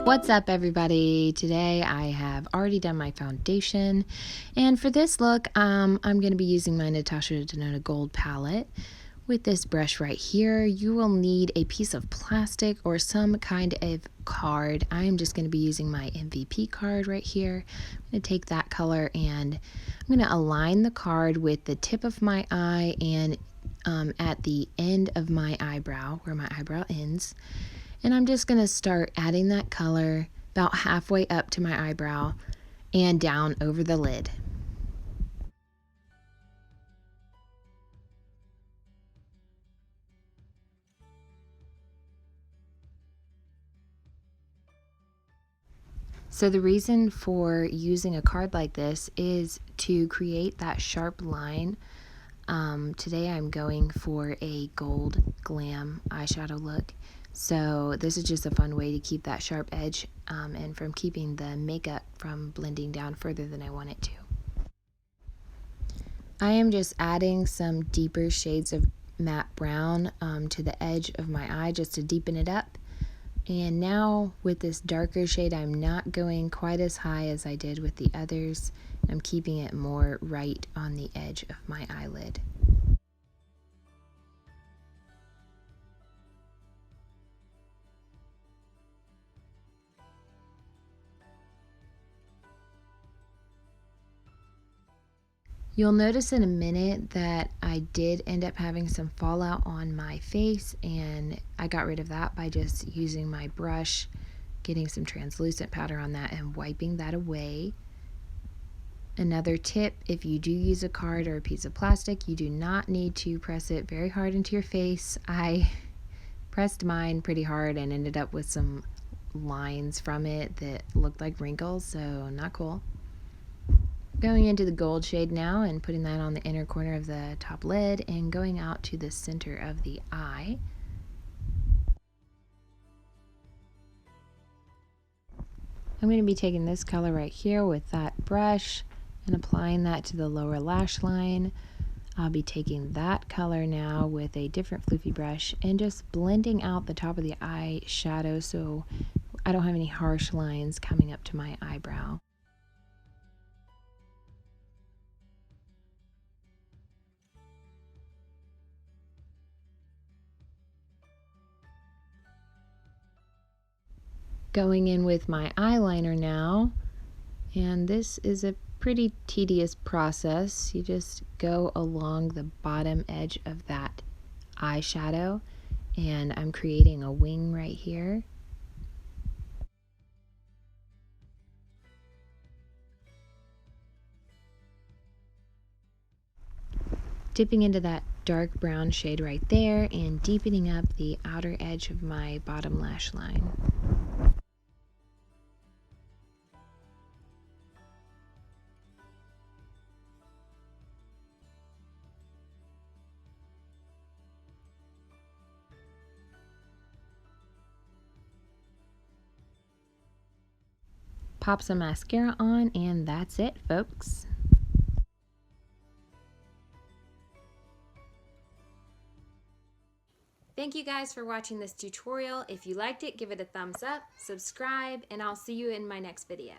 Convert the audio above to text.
What's up, everybody? Today I have already done my foundation, and for this look I'm going to be using my Natasha Denona gold palette with this brush right here. You will need a piece of plastic or some kind of card. I am just going to be using my MVP card right here. I'm going to take that color and I'm going to align the card with the tip of my eye and at the end of my eyebrow, where my eyebrow ends. And I'm just going to start adding that color about halfway up to my eyebrow and down over the lid. So the reason for using a card like this is to create that sharp line. Today I'm going for a gold glam eyeshadow look. So this is just a fun way to keep that sharp edge and from keeping the makeup from blending down further than I want it to. I am just adding some deeper shades of matte brown to the edge of my eye just to deepen it up. And now with this darker shade, I'm not going quite as high as I did with the others. I'm keeping it more right on the edge of my eyelid. You'll notice in a minute that I did end up having some fallout on my face, and I got rid of that by just using my brush, getting some translucent powder on that and wiping that away. Another tip, if you do use a card or a piece of plastic, you do not need to press it very hard into your face. I pressed mine pretty hard and ended up with some lines from it that looked like wrinkles, so not cool. Going into the gold shade now and putting that on the inner corner of the top lid and going out to the center of the eye. I'm going to be taking this color right here with that brush and applying that to the lower lash line. I'll be taking that color now with a different floofy brush and just blending out the top of the eye shadow so I don't have any harsh lines coming up to my eyebrow. Going in with my eyeliner now, and this is a pretty tedious process. You just go along the bottom edge of that eyeshadow, and I'm creating a wing right here. Dipping into that dark brown shade right there and deepening up the outer edge of my bottom lash line. Pop some mascara on, and that's it, folks. Thank you guys for watching this tutorial. If you liked it, give it a thumbs up, subscribe, and I'll see you in my next video.